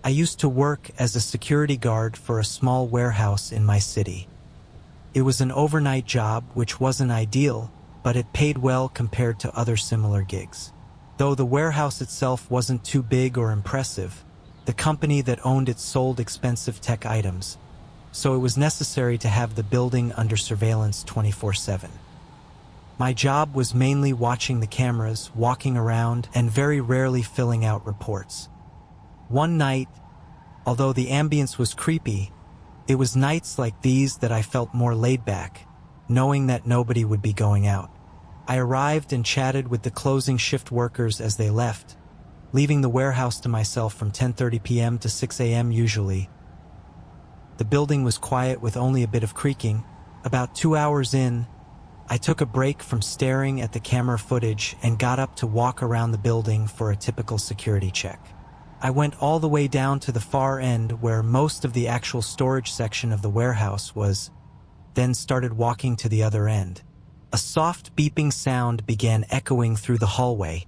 I used to work as a security guard for a small warehouse in my city. It was an overnight job, which wasn't ideal, but it paid well compared to other similar gigs. Though the warehouse itself wasn't too big or impressive, the company that owned it sold expensive tech items, so it was necessary to have the building under surveillance 24/7. My job was mainly watching the cameras, walking around, and very rarely filling out reports. One night, although the ambience was creepy, it was nights like these that I felt more laid back, knowing that nobody would be going out. I arrived and chatted with the closing shift workers as they left, leaving the warehouse to myself from 10:30 p.m. to 6 a.m. usually. The building was quiet with only a bit of creaking. About 2 hours in, I took a break from staring at the camera footage and got up to walk around the building for a typical security check. I went all the way down to the far end where most of the actual storage section of the warehouse was, then started walking to the other end. A soft beeping sound began echoing through the hallway.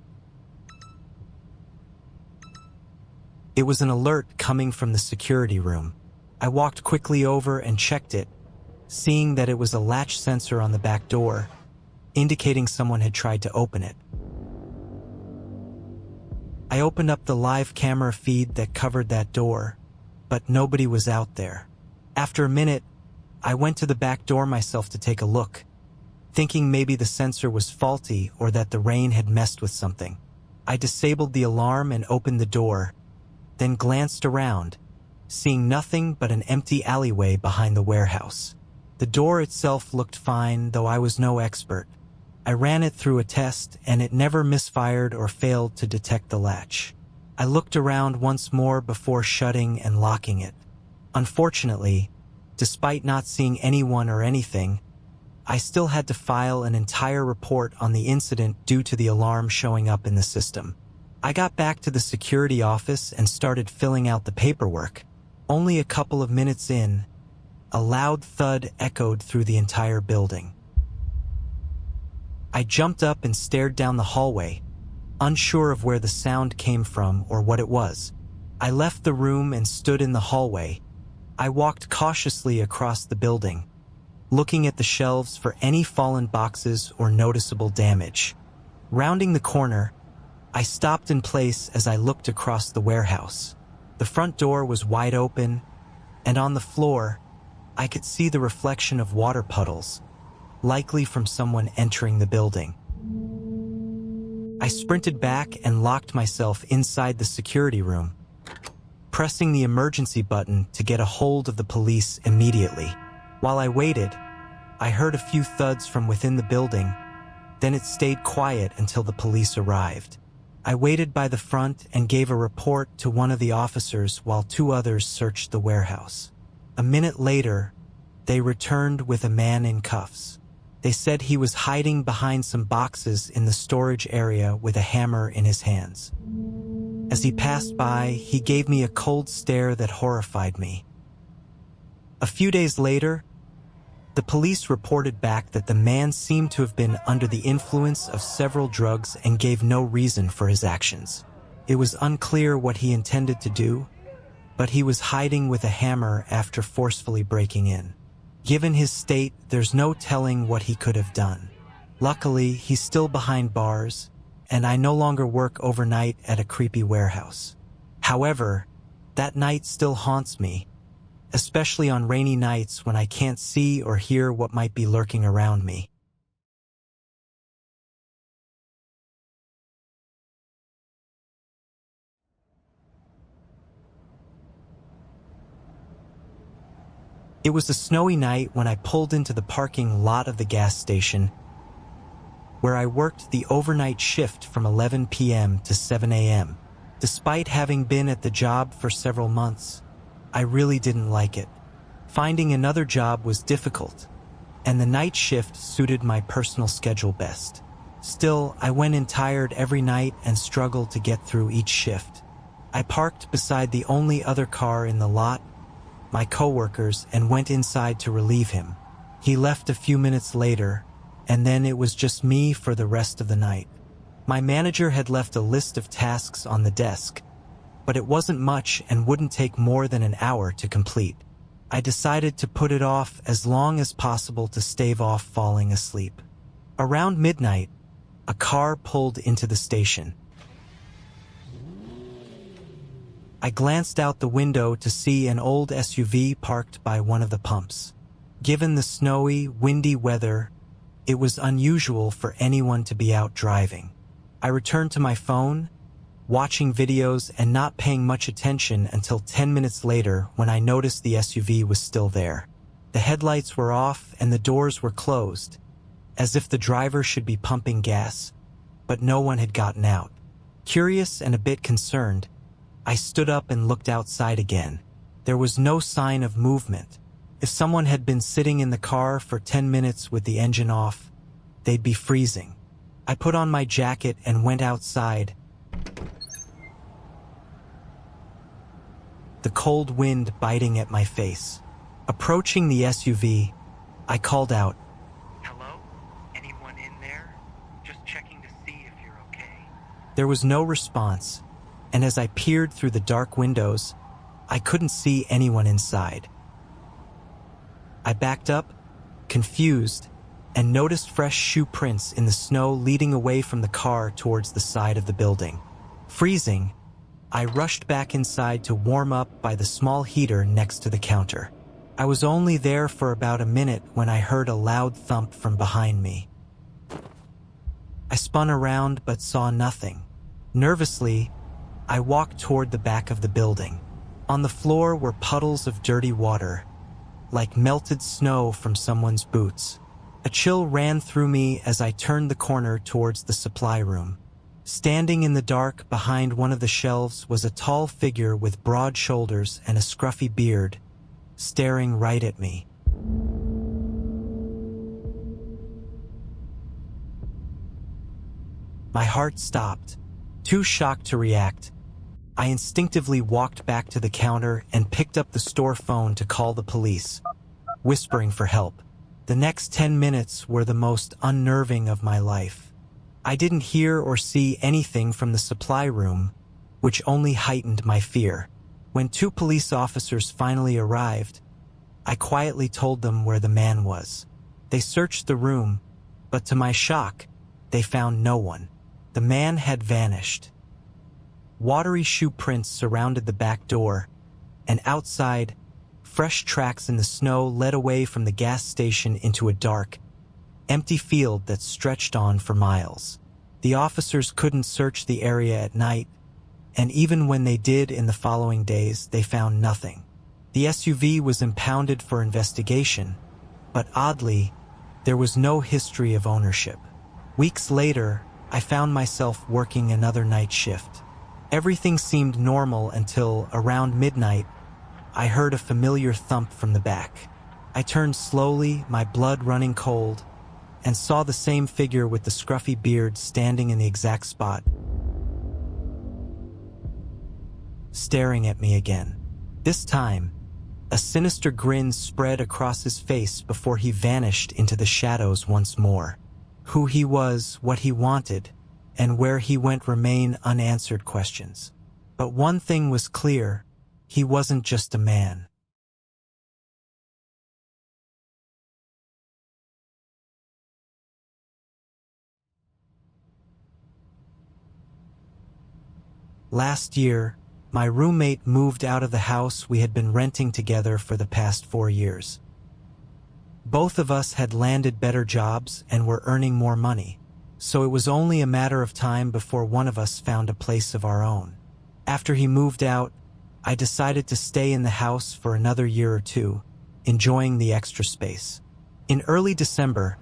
It was an alert coming from the security room. I walked quickly over and checked it, seeing that it was a latch sensor on the back door, indicating someone had tried to open it. I opened up the live camera feed that covered that door, but nobody was out there. After a minute, I went to the back door myself to take a look, thinking maybe the sensor was faulty or that the rain had messed with something. I disabled the alarm and opened the door, then glanced around, seeing nothing but an empty alleyway behind the warehouse. The door itself looked fine, though I was no expert. I ran it through a test, and it never misfired or failed to detect the latch. I looked around once more before shutting and locking it. Unfortunately, despite not seeing anyone or anything, I still had to file an entire report on the incident due to the alarm showing up in the system. I got back to the security office and started filling out the paperwork. Only a couple of minutes in, a loud thud echoed through the entire building. I jumped up and stared down the hallway, unsure of where the sound came from or what it was. I left the room and stood in the hallway. I walked cautiously across the building, looking at the shelves for any fallen boxes or noticeable damage. Rounding the corner, I stopped in place as I looked across the warehouse. The front door was wide open, and on the floor, I could see the reflection of water puddles, likely from someone entering the building. I sprinted back and locked myself inside the security room, pressing the emergency button to get a hold of the police immediately. While I waited, I heard a few thuds from within the building, then it stayed quiet until the police arrived. I waited by the front and gave a report to one of the officers while 2 others searched the warehouse. A minute later, they returned with a man in cuffs. They said he was hiding behind some boxes in the storage area with a hammer in his hands. As he passed by, he gave me a cold stare that horrified me. A few days later, the police reported back that the man seemed to have been under the influence of several drugs and gave no reason for his actions. It was unclear what he intended to do, but he was hiding with a hammer after forcefully breaking in. Given his state, there's no telling what he could have done. Luckily, he's still behind bars, and I no longer work overnight at a creepy warehouse. However, that night still haunts me, especially on rainy nights when I can't see or hear what might be lurking around me. It was a snowy night when I pulled into the parking lot of the gas station, where I worked the overnight shift from 11 p.m. to 7 a.m. Despite having been at the job for several months, I really didn't like it. Finding another job was difficult, and the night shift suited my personal schedule best. Still, I went in tired every night and struggled to get through each shift. I parked beside the only other car in the lot, my coworker's, and went inside to relieve him. He left a few minutes later, and then it was just me for the rest of the night. My manager had left a list of tasks on the desk, but it wasn't much and wouldn't take more than an hour to complete. I decided to put it off as long as possible to stave off falling asleep. Around midnight, a car pulled into the station. I glanced out the window to see an old SUV parked by one of the pumps. Given the snowy, windy weather, it was unusual for anyone to be out driving. I returned to my phone, watching videos and not paying much attention until 10 minutes later when I noticed the SUV was still there. The headlights were off and the doors were closed, as if the driver should be pumping gas, but no one had gotten out. Curious and a bit concerned, I stood up and looked outside again. There was no sign of movement. If someone had been sitting in the car for 10 minutes with the engine off, they'd be freezing. I put on my jacket and went outside. The cold wind biting at my face. Approaching the SUV, I called out, "Hello? Anyone in there? Just checking to see if you're okay." There was no response, and as I peered through the dark windows, I couldn't see anyone inside. I backed up, confused, and noticed fresh shoe prints in the snow leading away from the car towards the side of the building. Freezing, I rushed back inside to warm up by the small heater next to the counter. I was only there for about a minute when I heard a loud thump from behind me. I spun around but saw nothing. Nervously, I walked toward the back of the building. On the floor were puddles of dirty water, like melted snow from someone's boots. A chill ran through me as I turned the corner towards the supply room. Standing in the dark behind one of the shelves was a tall figure with broad shoulders and a scruffy beard, staring right at me. My heart stopped. Too shocked to react, I instinctively walked back to the counter and picked up the store phone to call the police, whispering for help. The next 10 minutes were the most unnerving of my life. I didn't hear or see anything from the supply room, which only heightened my fear. When 2 police officers finally arrived, I quietly told them where the man was. They searched the room, but to my shock, they found no one. The man had vanished. Watery shoe prints surrounded the back door, and outside, fresh tracks in the snow led away from the gas station into a dark, empty field that stretched on for miles. The officers couldn't search the area at night, and even when they did in the following days, they found nothing. The SUV was impounded for investigation, but oddly, there was no history of ownership. Weeks later, I found myself working another night shift. Everything seemed normal until, around midnight, I heard a familiar thump from the back. I turned slowly, my blood running cold, and saw the same figure with the scruffy beard standing in the exact spot, staring at me again. This time, a sinister grin spread across his face before he vanished into the shadows once more. Who he was, what he wanted, and where he went remain unanswered questions. But one thing was clear, he wasn't just a man. Last year, my roommate moved out of the house we had been renting together for the past 4 years. Both of us had landed better jobs and were earning more money, so it was only a matter of time before one of us found a place of our own. After he moved out, I decided to stay in the house for another year or 2, enjoying the extra space. In early December,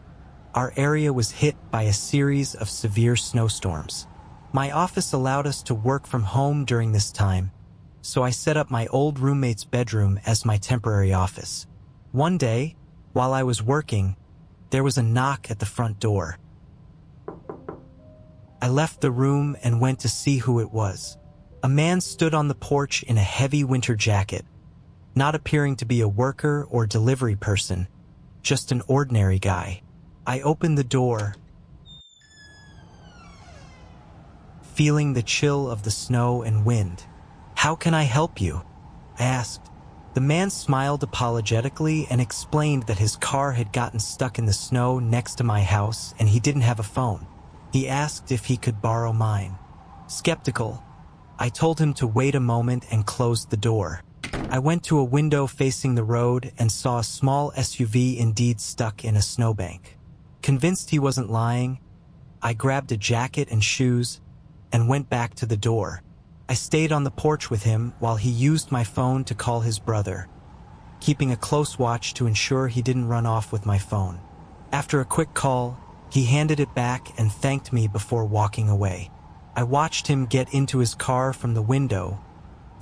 our area was hit by a series of severe snowstorms. My office allowed us to work from home during this time, so I set up my old roommate's bedroom as my temporary office. One day, while I was working, there was a knock at the front door. I left the room and went to see who it was. A man stood on the porch in a heavy winter jacket, not appearing to be a worker or delivery person, just an ordinary guy. I opened the door, feeling the chill of the snow and wind. "How can I help you?" I asked. The man smiled apologetically and explained that his car had gotten stuck in the snow next to my house and he didn't have a phone. He asked if he could borrow mine. Skeptical, I told him to wait a moment and closed the door. I went to a window facing the road and saw a small SUV indeed stuck in a snowbank. Convinced he wasn't lying, I grabbed a jacket and shoes and went back to the door. I stayed on the porch with him while he used my phone to call his brother, keeping a close watch to ensure he didn't run off with my phone. After a quick call, he handed it back and thanked me before walking away. I watched him get into his car from the window,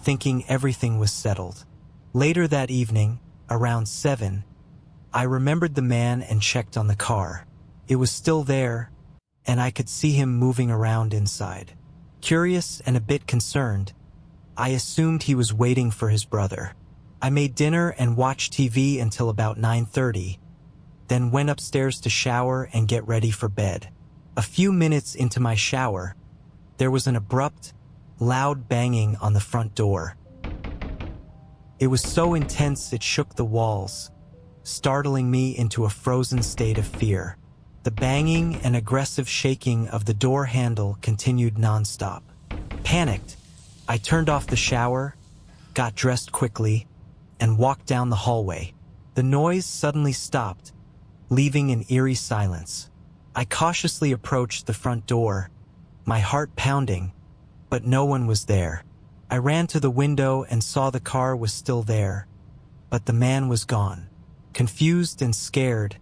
thinking everything was settled. Later that evening, around 7, I remembered the man and checked on the car. It was still there, and I could see him moving around inside. Curious and a bit concerned, I assumed he was waiting for his brother. I made dinner and watched TV until about 9:30, then went upstairs to shower and get ready for bed. A few minutes into my shower, there was an abrupt, loud banging on the front door. It was so intense it shook the walls, startling me into a frozen state of fear. The banging and aggressive shaking of the door handle continued nonstop. Panicked, I turned off the shower, got dressed quickly, and walked down the hallway. The noise suddenly stopped, leaving an eerie silence. I cautiously approached the front door, my heart pounding, but no one was there. I ran to the window and saw the car was still there, but the man was gone. Confused and scared,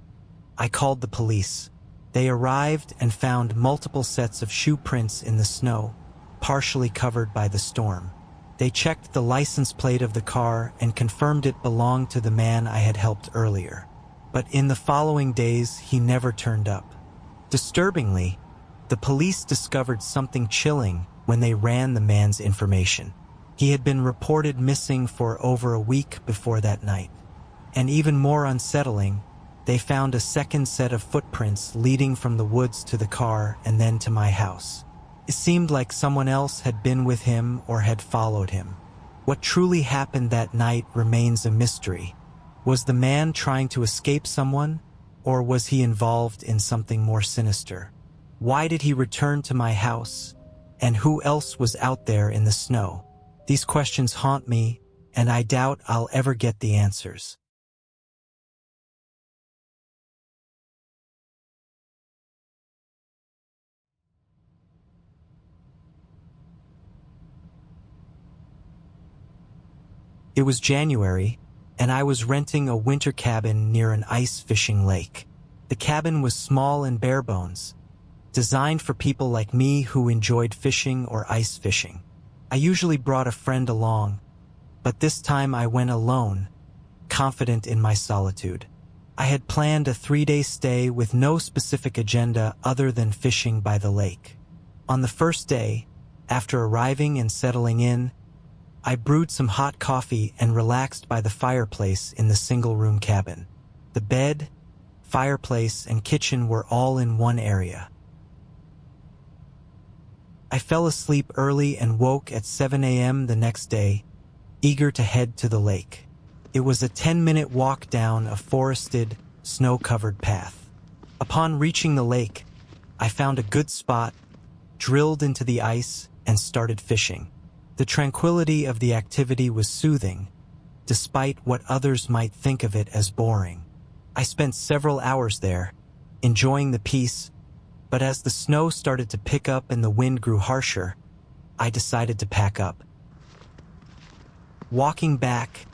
I called the police. They arrived and found multiple sets of shoe prints in the snow, partially covered by the storm. They checked the license plate of the car and confirmed it belonged to the man I had helped earlier. But in the following days, he never turned up. Disturbingly, the police discovered something chilling when they ran the man's information. He had been reported missing for over a week before that night. And even more unsettling, they found a second set of footprints leading from the woods to the car and then to my house. It seemed like someone else had been with him or had followed him. What truly happened that night remains a mystery. Was the man trying to escape someone, or was he involved in something more sinister? Why did he return to my house, and who else was out there in the snow? These questions haunt me, and I doubt I'll ever get the answers. It was January, and I was renting a winter cabin near an ice fishing lake. The cabin was small and bare bones, designed for people like me who enjoyed fishing or ice fishing. I usually brought a friend along, but this time I went alone, confident in my solitude. I had planned a 3-day stay with no specific agenda other than fishing by the lake. On the first day, after arriving and settling in, I brewed some hot coffee and relaxed by the fireplace in the single-room cabin. The bed, fireplace, and kitchen were all in one area. I fell asleep early and woke at 7 a.m. the next day, eager to head to the lake. It was a 10-minute walk down a forested, snow-covered path. Upon reaching the lake, I found a good spot, drilled into the ice, and started fishing. The tranquility of the activity was soothing, despite what others might think of it as boring. I spent several hours there, enjoying the peace, but as the snow started to pick up and the wind grew harsher, I decided to pack up. Walking back,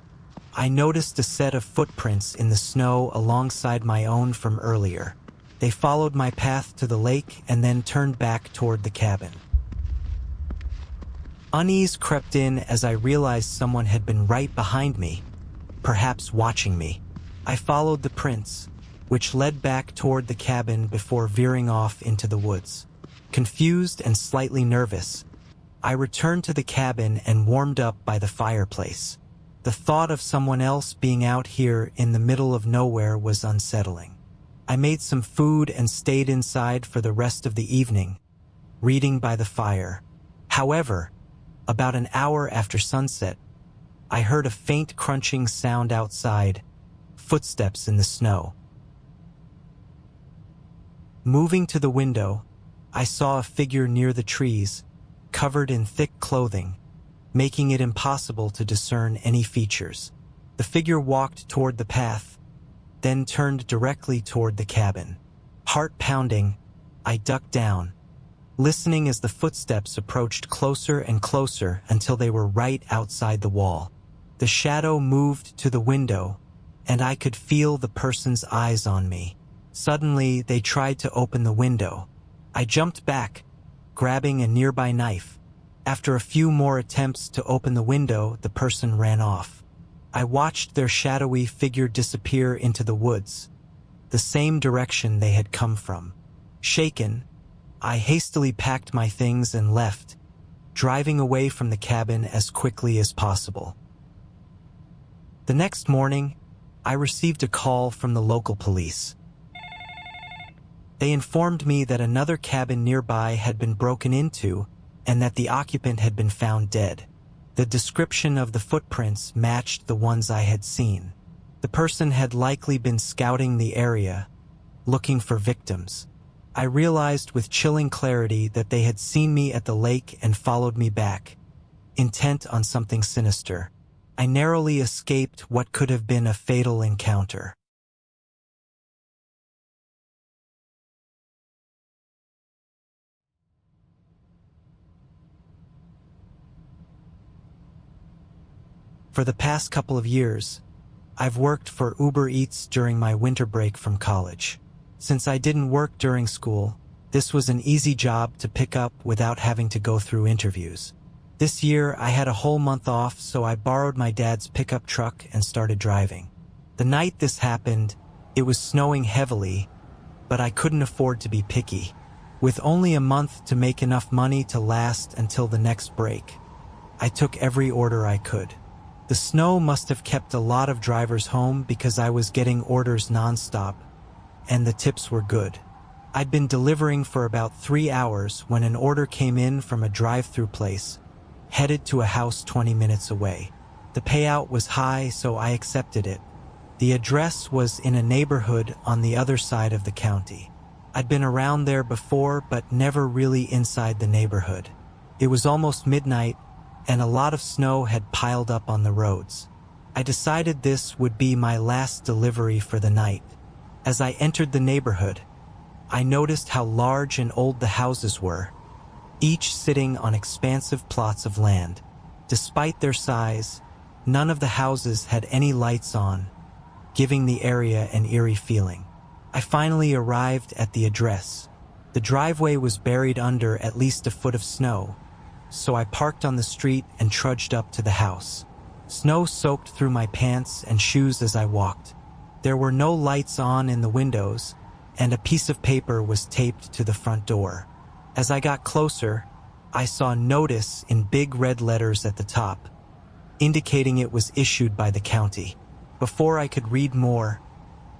I noticed a set of footprints in the snow alongside my own from earlier. They followed my path to the lake and then turned back toward the cabin. Unease crept in as I realized someone had been right behind me, perhaps watching me. I followed the prints, which led back toward the cabin before veering off into the woods. Confused and slightly nervous, I returned to the cabin and warmed up by the fireplace. The thought of someone else being out here in the middle of nowhere was unsettling. I made some food and stayed inside for the rest of the evening, reading by the fire. However, About an hour after sunset, I heard a faint crunching sound outside, footsteps in the snow. Moving to the window, I saw a figure near the trees, covered in thick clothing, making it impossible to discern any features. The figure walked toward the path, then turned directly toward the cabin. Heart pounding, I ducked down, listening as the footsteps approached closer and closer until they were right outside the wall. The shadow moved to the window, and I could feel the person's eyes on me. Suddenly, they tried to open the window. I jumped back, grabbing a nearby knife. After a few more attempts to open the window, the person ran off. I watched their shadowy figure disappear into the woods, the same direction they had come from. Shaken, I hastily packed my things and left, driving away from the cabin as quickly as possible. The next morning, I received a call from the local police. They informed me that another cabin nearby had been broken into and that the occupant had been found dead. The description of the footprints matched the ones I had seen. The person had likely been scouting the area, looking for victims. I realized with chilling clarity that they had seen me at the lake and followed me back, intent on something sinister. I narrowly escaped what could have been a fatal encounter. For the past couple of years, I've worked for Uber Eats during my winter break from college. Since I didn't work during school, this was an easy job to pick up without having to go through interviews. This year, I had a whole month off, so I borrowed my dad's pickup truck and started driving. The night this happened, it was snowing heavily, but I couldn't afford to be picky. With only a month to make enough money to last until the next break, I took every order I could. The snow must have kept a lot of drivers home because I was getting orders nonstop, and the tips were good. I'd been delivering for about 3 hours when an order came in from a drive-through place, headed to a house 20 minutes away. The payout was high, so I accepted it. The address was in a neighborhood on the other side of the county. I'd been around there before, but never really inside the neighborhood. It was almost midnight, and a lot of snow had piled up on the roads. I decided this would be my last delivery for the night. As I entered the neighborhood, I noticed how large and old the houses were, each sitting on expansive plots of land. Despite their size, none of the houses had any lights on, giving the area an eerie feeling. I finally arrived at the address. The driveway was buried under at least a foot of snow, so I parked on the street and trudged up to the house. Snow soaked through my pants and shoes as I walked. There were no lights on in the windows, and a piece of paper was taped to the front door. As I got closer, I saw notice in big red letters at the top, indicating it was issued by the county. Before I could read more,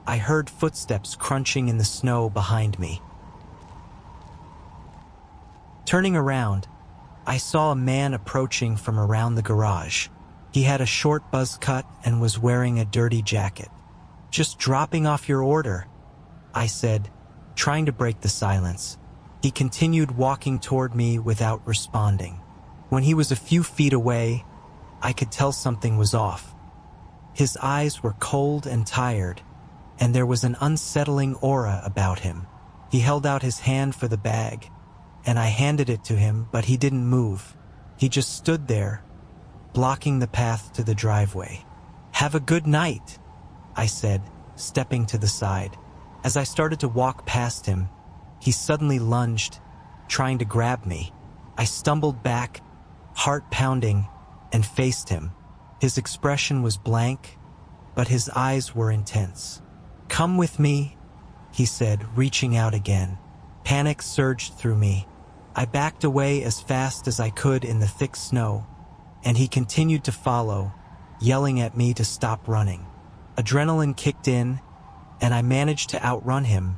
I heard footsteps crunching in the snow behind me. Turning around, I saw a man approaching from around the garage. He had a short buzz cut and was wearing a dirty jacket. "Just dropping off your order," I said, trying to break the silence. He continued walking toward me without responding. When he was a few feet away, I could tell something was off. His eyes were cold and tired, and there was an unsettling aura about him. He held out his hand for the bag, and I handed it to him, but he didn't move. He just stood there, blocking the path to the driveway. "Have a good night," I said, stepping to the side. As I started to walk past him, he suddenly lunged, trying to grab me. I stumbled back, heart pounding, and faced him. His expression was blank, but his eyes were intense. "Come with me," he said, reaching out again. Panic surged through me. I backed away as fast as I could in the thick snow, and he continued to follow, yelling at me to stop running. Adrenaline kicked in, and I managed to outrun him,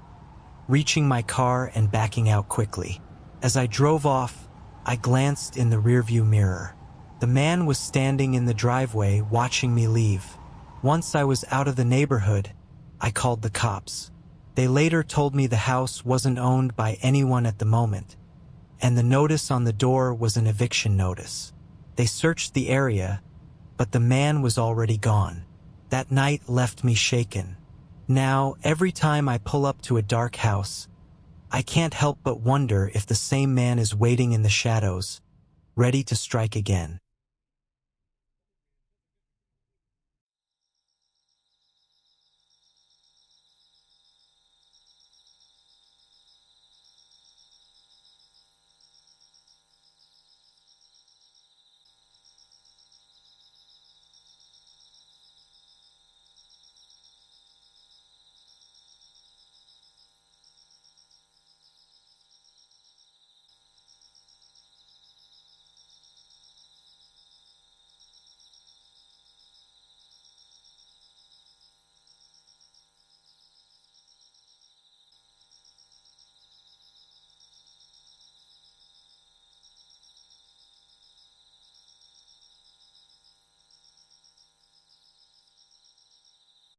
reaching my car and backing out quickly. As I drove off, I glanced in the rearview mirror. The man was standing in the driveway watching me leave. Once I was out of the neighborhood, I called the cops. They later told me the house wasn't owned by anyone at the moment, and the notice on the door was an eviction notice. They searched the area, but the man was already gone. That night left me shaken. Now, every time I pull up to a dark house, I can't help but wonder if the same man is waiting in the shadows, ready to strike again.